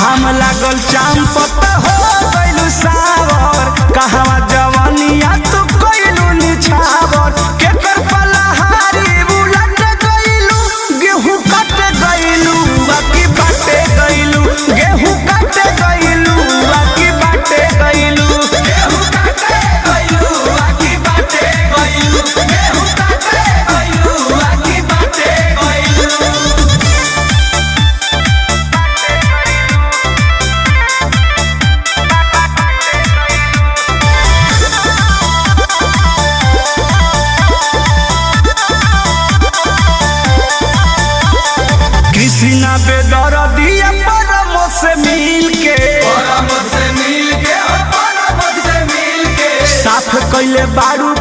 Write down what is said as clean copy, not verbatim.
घाम लागल चांपत हो गइलू सावर कहवा जवानिया तू कइलू निछावर केकर पलहारी बुलट गइलू गेहूं काट गइलू बाकी बाटे गइलू गेहूं काट गइलू बाकी बाटे गइलू गेहूं काट गइलू बाकी बाटे गइलू गेहूं काट गइलू बाकी बाटे गइलू। कृष्णा बेदर्दिया परम से मिल के साफ कइले बारू